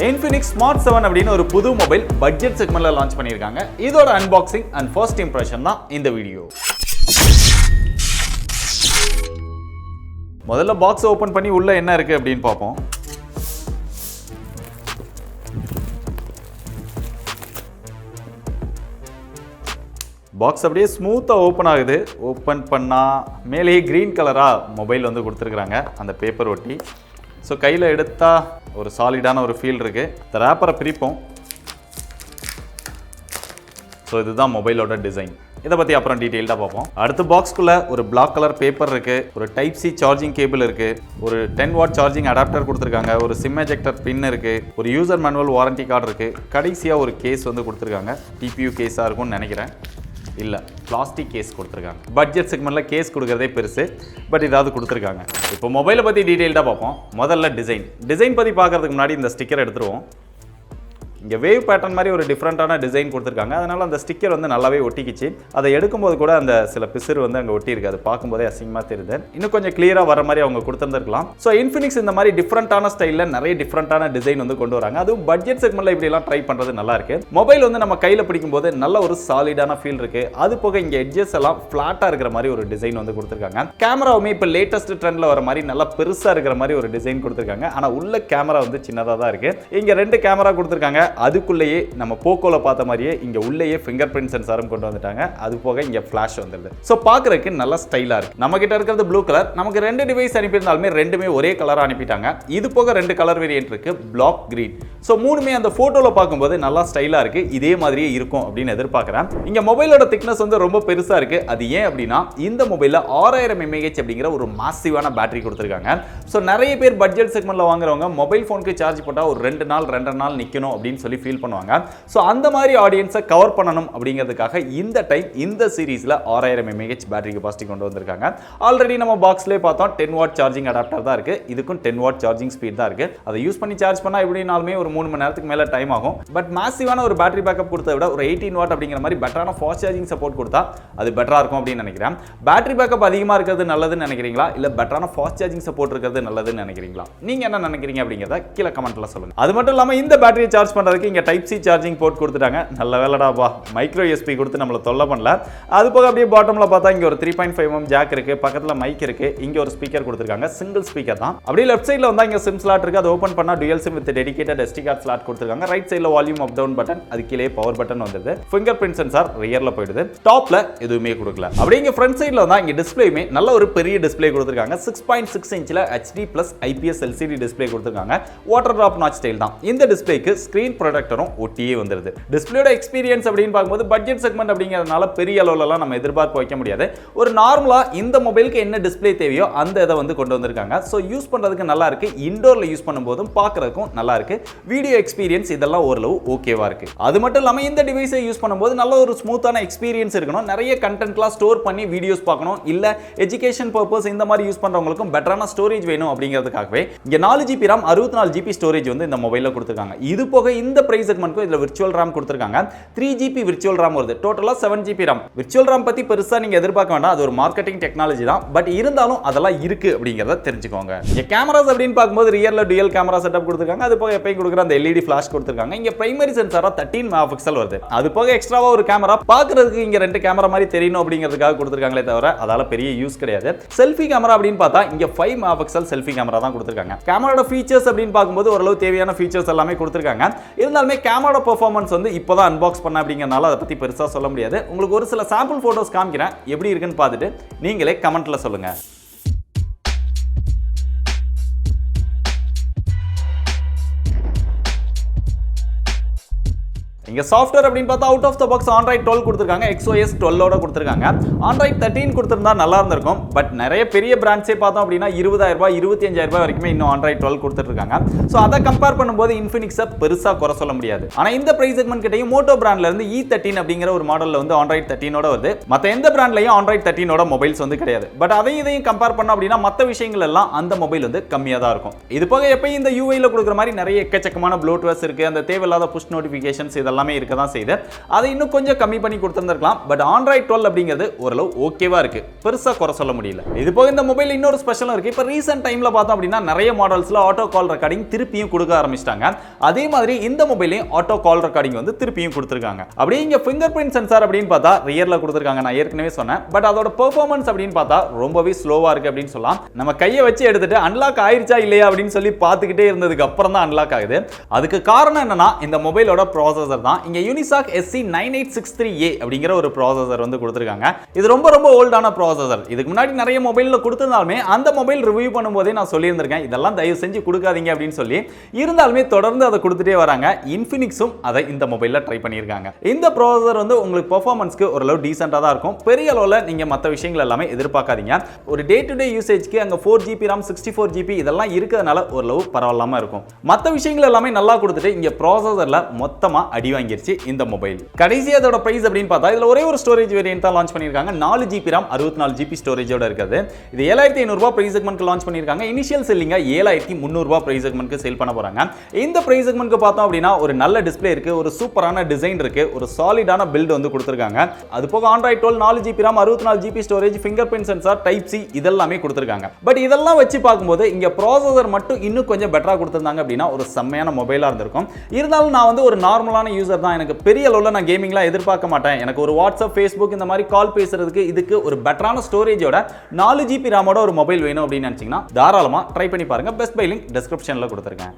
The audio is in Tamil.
Infinix Smart 7 அப்படின ஒரு புது மொபைல் பட்ஜெட் செக்மென்ட்ல லான்ச் பண்ணிருக்காங்க. இதோட அன்பாக்சிங் அண்ட் ஃபர்ஸ்ட் இம்ப்ரஷன் தான் இந்த வீடியோ. முதல்ல பாக்ஸ் ஓபன் பண்ணி உள்ள என்ன இருக்கு அப்படினு பாப்போம். பாக்ஸ் அப்படியே ஸ்மூத்தா ஓபன் ஆகுது. ஓபன் பண்ணா மேலே கிரீன் கலரா மொபைல் வந்து கொடுத்திருக்காங்க அந்த பேப்பர் ஒட்டி. ஸோ கையில் எடுத்தா ஒரு சாலிடான ஒரு ஃபீல் இருக்குது. இந்த ரேப்பரை பிரிப்போம். ஸோ இதுதான் மொபைலோட டிசைன். இதை பற்றி அப்புறம் டீட்டெயில்டாக பார்ப்போம். அடுத்த பாக்ஸ்குள்ளே ஒரு பிளாக் கலர் பேப்பர் இருக்குது, ஒரு டைப் சி சார்ஜிங் கேபிள் இருக்குது, ஒரு 10 வாட் சார்ஜிங் அடாப்டர் கொடுத்துருக்காங்க, ஒரு சிம் எஜெக்டர் பின் இருக்குது, ஒரு யூசர் மேனுவல் வாரண்டி கார்டு இருக்குது, கடைசியாக ஒரு கேஸ் வந்து கொடுத்துருக்காங்க. டிபியூ கேஸாக இருக்கும்னு நினைக்கிறேன். இல்லை, பிளாஸ்டிக் கேஸ் கொடுத்துருக்காங்க. பட்ஜெட் செக்மெண்ட்டில் கேஸ் கொடுக்குறதே பெருசு, பட் இதாவது கொடுத்துருக்காங்க. இப்போ மொபைலை பற்றி டீட்டெயில்டாக பார்ப்போம். முதல்ல டிசைன் பற்றி பார்க்கறதுக்கு முன்னாடி இந்த ஸ்டிக்கர் எடுத்துருவோம். இங்கே வேவ் பேட்டர்ன் மாதிரி ஒரு டிஃப்ரெண்ட்டான டிசைன் கொடுத்துருக்காங்க. அதனால் அந்த ஸ்டிக்கர் வந்து நல்லாவே ஒட்டிக்கிச்சு. அதை எடுக்கும்போது கூட அந்த சில பிசுறு வந்து அங்கே ஒட்டியிருக்கு. அது பார்க்கும்போதே அசிங்கமாக தெரியுது. இன்னும் கொஞ்சம் கிளியராக வர மாதிரி அவங்க கொடுத்துருந்துருக்கலாம். ஸோ இன்ஃபினிக்ஸ் இந்த மாதிரி டிஃப்ரெண்ட்டான ஸ்டைலில் நிறைய டிஃப்ரெண்ட்டான டிசைன் வந்து கொண்டு வராங்க. அதுவும் பட்ஜெட் செக்மெண்ட்டில் இப்படிலாம் ட்ரை பண்ணுறது நல்லா இருக்கு. மொபைல் வந்து நம்ம கையில் பிடிக்கும்போது நல்ல ஒரு சாலிடான ஃபீல் இருக்கு. அது போக இங்கே எட்ஜஸ் எல்லாம் ஃப்ளாட்டாக இருக்கிற மாதிரி ஒரு டிசைன் வந்து கொடுத்துருக்காங்க. கேமராவுமே இப்போ லேட்டஸ்ட் ட்ரெண்டில் வர மாதிரி நல்லா பெருசாக இருக்கிற மாதிரி ஒரு டிசைன் கொடுத்துருக்காங்க. ஆனால் உள்ள கேமரா வந்து சின்னதாக தான் இருக்கு. இங்கே 2 கேமரா கொடுத்துருக்காங்க. அதுக்குள்ளேயே நம்ம போக்கோல பார்த்த மாதிரியே இங்க உள்ளேயே ஃபிங்கர் பிரிண்ட் சென்சாரும் கொண்டு வந்துட்டாங்க. அது போக இங்க ஃபிளாஷ் வந்துருது. சோ பார்க்கறதுக்கு நல்ல ஸ்டைலா இருக்கு. நம்ம கிட்ட இருக்கிறது ப்ளூ கலர். நமக்கு 2 டிவைஸ் அனுப்பியிருந்தாலுமே ரெண்டுமே ஒரே கலரா அனுப்பிட்டாங்க. இது போக 2 கலர் வேரியன்ட் இருக்கு, பிளாக் கிரீன். சோ மூணுமே அந்த போட்டோல பார்க்கும்போது நல்லா ஸ்டைலா இருக்கு. இதே மாதிரியே இருக்கும் அப்படின்னு எதிர்பார்க்கிறேன். இங்க மொபைலோட திக்னஸ் வந்து ரொம்ப பெருசா இருக்கு. அது ஏன் அப்படின்னா இந்த மொபைல்ல 6000 mAh அப்படிங்கிற ஒரு மாசிவான பேட்டரி கொடுத்திருக்காங்க. சோ நிறைய பேர் பட்ஜெட் செக்மென்ட்ல வாங்குறவங்க மொபைல் போனுக்கு சார்ஜ் போட்டா ஒரு 2 நாள் 2.5 நாள் நிக்கணும் அப்படின்னு சொல்லி ஃபீல் பண்ணுவாங்க. சோ அந்த மாதிரி ஆடியன்ஸை கவர் பண்ணணும் அப்படிங்கிறதுக்காக இந்த டைம் இந்த சீரிஸ்ல 6000 mAh பேட்டரி கெபாசிட்டி கொண்டு வந்திருக்காங்க. ஆல்ரெடி நம்ம பாக்ஸ்லயே பார்த்தோம் 10 வாட் சார்ஜிங் அடாப்டர் தான் இருக்கு. இதுக்கும் 10 வாட் சார்ஜிங் ஸ்பீட் தான் இருக்கு. அதை யூஸ் பண்ணி சார்ஜ் பண்ணா எப்படினாலுமே ஒரு 3 மணி நேரத்துக்கு மேல டைம் ஆகும். பட் மாசிவான ஒரு பேட்டரி பேக்கப் கொடுத்ததை விட ஒரு 18 வாட் அப்படிங்கிற மாதிரி பெட்டரான ஃபாஸ்ட் சார்ஜிங் சப்போர்ட் கொடுத்தா அது பெட்டரா இருக்கும் அப்படின்னு நினைக்கிறேன். பேட்டரி பேக்கப் அதிகமா இருக்கிறது நல்லதுன்னு நினைக்கிறீங்களா, இல்ல பெட்டரான ஃபாஸ்ட் சார்ஜிங் சப்போர்ட் இருக்கிறது நல்லதுன்னு நினைக்கிறீங்களா? நீங்க என்ன நினைக்கிறீங்க அப்படிங்கறத கீழ கமெண்ட்ல சொல்லுங்க. அது மட்டும் இல்லாம இந்த பேட்டரியை சார்ஜ் பண்றதுக்கு இங்க டைப் சி சார்ஜிங் போர்ட் கொடுத்துட்டாங்க. நல்ல வேலைடாப்பா, மைக்ரோ யூஎஸ்பி கொடுத்து நம்மள தொல்லை பண்ணல. அது போக அப்படியே பாட்டம்ல பார்த்தா இங்க ஒரு 3.5mm ஜாக் இருக்கு, பக்கத்துல மைக் இருக்கு, இங்க ஒரு ஸ்பீக்கர் கொடுத்திருக்காங்க. சிங்கிள் ஸ்பீக்கர் தான். அப்படியே லெஃப்ட் சைடுல வந்தா இங்க சிம் ஸ்லாட் இருக்கு. அதை ஓபன் பண்ணா dual SIM with dedicated SD card slot கொடுத்திருக்காங்க. ரைட் சைடுல வால்யூம் அப் டவுன் பட்டன், அது கீழே பவர் பட்டன் வந்திருது. ஃபிங்கர் பிரிண்ட் சென்சார் ரியர்ல போயிடுது. டாப்ல எதுவுமே கொடுக்கல. அப்படியே இங்க ஃப்ரண்ட் சைடுல வந்தா இங்க டிஸ்ப்ளேமே நல்ல ஒரு பெரிய டிஸ்ப்ளே கொடுத்திருக்காங்க. 6.6 இன்ச்ல HD+ IPS LCD டிஸ்ப்ளே கொடுத்திருக்காங்க. வாட்டர் டிராப் நாட்ச் ஸ்டைல் தான். இந்த டிஸ்ப்ளேக்கு ஸ்கிரீன் ப்ரொடெக்டரும் ஒட்டியே வந்துருது. டிஸ்ப்ளேயோட எக்ஸ்பீரியன்ஸ் அப்படின்னு பார்க்கும்போது பட்ஜெட் செக்மெண்ட் அப்படிங்கிறதுனால பெரிய அளவுலலாம் நம்ம எதிர்பார்ப்பு வைக்க முடியாது. ஒரு நார்மலா இந்த மொபைலுக்கு என்ன டிஸ்ப்ளே தேவையோ அந்த இதை வந்து கொண்டு வந்திருக்காங்க. ஸோ யூஸ் பண்றதுக்கு நல்லா இருக்கு. இன்டோர்ல யூஸ் பண்ணும்போதும் பார்க்கறதுக்கும் நல்லா இருக்கு. வீடியோ எக்ஸ்பீரியன்ஸ் இதெல்லாம் ஓரளவு ஓகேவா இருக்கு. அது மட்டும் இல்லாம இந்த டிவைஸை யூஸ் பண்ணும்போது நல்ல ஒரு ஸ்மூத்தான எக்ஸ்பீரியன்ஸ் இருக்கணும். நிறைய கண்டென்ட்லாம் ஸ்டோர் பண்ணி வீடியோஸ் பார்க்கணும், இல்ல எஜுகேஷன் பர்பஸ் இந்த மாதிரி யூஸ் பண்றவங்களுக்கும் பெட்டரான ஸ்டோரேஜ் வேணும் அப்படிங்கிறதுக்காகவே இங்க 4GB RAM 64GB ஸ்டோரேஜ் வந்து இந்த மொபைல்ல கொடுத்திருக்காங்க. இது போக இந்த பிரைஸ் செக்மெண்ட்க்கு இதுல விர்ச்சுவல் RAM கொடுத்திருக்காங்க. 3GB விர்ச்சுவல் RAM வருது. டோட்டலா 7GB RAM. விர்ச்சுவல் RAM பத்தி பெருசா நீங்க எதிர்பார்க்க வேண்டாம். அது ஒரு மார்க்கெட்டிங் டெக்னாலஜி தான். பட் இருந்தாலும் அதெல்லாம் இருக்கு அப்படிங்கறத தெரிஞ்சுக்கோங்க. இங்க கேமராஸ் அப்படின்னு பார்க்கும்போது ரியர்ல டுயல் கேமரா செட்டப் கொடுத்திருக்காங்க. அது போக எப்பயும் கொடுக்குற அந்த LED ஃபிளாஷ் கொடுத்திருக்காங்க. இங்க பிரைமரி சென்சாரா 13 மெகாபிக்சல் வருது. அது போக எக்ஸ்ட்ராவா ஒரு கேமரா பார்க்கிறதுக்கு இங்க 2 கேமரா மாதிரி தெரியணும் அப்படிங்கிறதுக்காக கொடுத்திருக்காங்களே தவிர அதால பெரிய யூஸ் கிடையாது. செல்ஃபி கேமரா அப்படின்னு பார்த்தா இங்க 5 மெகாபிக்சல் செல்ஃபி கேமரா தான் கொடுத்திருக்காங்க. கேமராவோட ஃபீச்சர்ஸ் அப்படின்னு பார்க்கும்போது ஓரளவு தேவையான ஃபீச்சர்ஸ் எல்லாமே கொடுத்திருக்காங்க. இருந்தாலுமே கேமரா பெர்ஃபார்மன்ஸ் வந்து இப்போதான் அன்பாக்ஸ் பண்ண அப்படிங்கறனால அதை பத்தி பெருசா சொல்ல முடியாது. உங்களுக்கு ஒரு சில சாம்பிள் போட்டோஸ் காமிக்கிறேன். எப்படி இருக்குன்னு பார்த்துட்டு நீங்களே கமெண்ட்ல சொல்லுங்க. இங்க சாஃப்ட்வேர் அப்படின்னு பார்த்தா out of the box Android 12 கொடுத்திருக்காங்க. XOS 12 ஓட கொடுத்திருக்காங்க. Android 13 கொடுத்திருந்தா நல்லா இருந்திருக்கும். பட் நிறைய பெரிய பிராண்ட்ஸே பார்த்தோம் அப்படின்னா 20000 ரூபாய் 25000 ரூபாய் வரைக்கும் இன்னும் Android 12 கொடுத்துட்டு இருக்காங்க. சோ அத கம்பேர் பண்ணும்போது Infinix பெருசா குறை சொல்ல முடியாது. ஆனா இந்த பிரைஸ் செக்மென்ட் கிட்டயும் Moto பிராண்ட்ல இருந்து E13 அப்படிங்கிற ஒரு மாடல்ல வந்து Android 13 ஓட வருது. மத்த எந்த பிராண்ட்லயும் Android 13 ஓட மொபைல்ஸ் வந்து கிடையாது. பட் இதையும் கம்பேர் பண்ணோம் அப்படின்னா மத்த விஷயங்கள் எல்லாம் அந்த மொபைல் வந்து கம்மியா தான் இருக்கும். இது போக எப்பயும் இந்த UI ல கொடுக்குற மாதிரி நிறைய எக்கச்சக்கமான ப்ளூடூத் இருக்கு. அந்த தேவையில்லாத புஷ் நோட்டிஃபிகேஷன்ஸ் இதெல்லாம் இதெல்லாமே இருக்க தான் செய்யுது. அதை இன்னும் கொஞ்சம் கம்மி பண்ணி கொடுத்திருந்திருக்கலாம். பட் ஆண்ட்ராய்ட் 12 அப்படிங்கிறது ஓரளவு ஓகேவா இருக்கு, பெருசா குறை சொல்ல முடியல. இது போக இந்த மொபைல் இன்னொரு ஸ்பெஷலும் இருக்கு. இப்போ ரீசெண்ட் டைம்ல பார்த்தோம் அப்படின்னா நிறைய மாடல்ஸ்ல ஆட்டோ கால் ரெக்கார்டிங் திருப்பியும் கொடுக்க ஆரம்பிச்சிட்டாங்க. அதே மாதிரி இந்த மொபைலையும் ஆட்டோ கால் ரெக்கார்டிங் வந்து திருப்பியும் கொடுத்திருக்காங்க. அப்படியே இங்க ஃபிங்கர் பிரிண்ட் சென்சார் அப்படின்னு பார்த்தா ரியர்ல கொடுத்திருக்காங்க, நான் ஏற்கனவே சொன்னேன். பட் அதோட பெர்ஃபார்மன்ஸ் அப்படின்னு பார்த்தா ரொம்பவே ஸ்லோவா இருக்கு அப்படின்னு சொல்லலாம். நம்ம கையை வச்சு எடுத்துட்டு அன்லாக் ஆயிருச்சா இல்லையா அப்படின்னு சொல்லி பார்த்துக்கிட்டே இருந்ததுக்கு அப்புறம் தான் அன்லாக் ஆகுது. அதுக்கு காரணம் என்னன்னா இந்த மொபைலோட ப்ராசஸர் தான். இங்க யூனிசாக் SC9863A அப்படிங்கிற ஒரு ப்ராசஸர் வந்து கொடுத்திருக்காங்க. இது ரொம்ப ரொம்ப ஓல்டான ப்ராசஸர். இதுக்கு முன்னாடி நிறைய மொபைல்ல கொடுத்திருந்தாலுமே அந்த மொபைல் ரிவ்யூ பண்ணும்போதே நான் சொல்லியிருந்திருக்கேன், இதெல்லாம் தயவு செஞ்சு கொடுக்காதீங்க அப்படின்னு சொல்லி. இருந்தாலுமே தொடர்ந்து அதை கொடுத்துட்டே வராங்க. இன்ஃபினிக்ஸும் அதை இந்த மொபைல்ல ட்ரை பண்ணியிருக்காங்க. இந்த ப்ராசஸர் வந்து உங்களுக்கு பெர்ஃபார்மன்ஸ்க்கு ஓரளவு டீசென்ட்டா தான் இருக்கும். பெரிய அளவுல நீங்க மற்ற விஷயங்கள் எல்லாமே எதிர்பார்க்காதீங்க. ஒரு டே டு டே யூசேஜ்க்கு அங்க 4GB RAM 64GB இதெல்லாம் இருக்கிறதுனால ஓரளவு பரவாயில்லாம இருக்கும். மற்ற விஷயங்கள் எல்லாமே நல்லா கொடுத்துட்டு இங்க ப்ராசஸர்ல மொத்தமா அடி வாங்கிருச்சு இந்த மொபைல். கடைசி அதோட பிரைஸ் அப்படின்னு பார்த்தா இதுல ஒரே ஒரு ஸ்டோரேஜ் வேரியன்ட் தான் லான்ச் பண்ணிருக்காங்க. 4GB RAM 64GB ஸ்டோரேஜோட இருக்குது. இது 7500 ரூபாய் பிரைஸ் செக்மென்ட்க்கு லான்ச் பண்ணிருக்காங்க. இனிஷியல் செல்லிங்க 7300 ரூபாய் பிரைஸ் செக்மென்ட்க்கு சேல் பண்ண போறாங்க. இந்த பிரைஸ் செக்மென்ட்க்கு பார்த்தோம் அப்படின்னா ஒரு நல்ல டிஸ்ப்ளே இருக்கு, ஒரு சூப்பரான டிசைன் இருக்கு, ஒரு சாலிடான பில்ட் வந்து கொடுத்திருக்காங்க. அது போக Android 12 4GB RAM 64GB storage, finger print sensor, type C இதெல்லாமே கொடுத்திருக்காங்க. பட் இதெல்லாம் வச்சு பார்க்கும்போது இங்க ப்ராசஸர் மட்டும் இன்னும் கொஞ்சம் பெட்டரா கொடுத்திருந்தாங்க அப்படின்னா ஒரு செம்மையான மொபைலா இருந்திருக்கும். இருந்தாலும் நான் வந்து ஒரு நார்மலான யூசர் தான், எனக்கு பெரிய அளவுல நான் கேமிங்லாம் எதிர்பார்க்க மாட்டேன். எனக்கு ஒரு வாட்ஸ்அப், ஃபேஸ்புக் இந்த மாதிரி கால் பேசுறதுக்கு இதுக்கு ஒரு பெட்டரான ஸ்டோரேஜோட 4GB RAM ஒரு மொபைல் வேணும் அப்படின்னு நினைச்சீங்கன்னா தாராளமா ட்ரை பண்ணி பாருங்க. பெஸ்ட் பை லிங்க் டிஸ்கிரிப்ஷன்ல கொடுத்திருக்கேன்.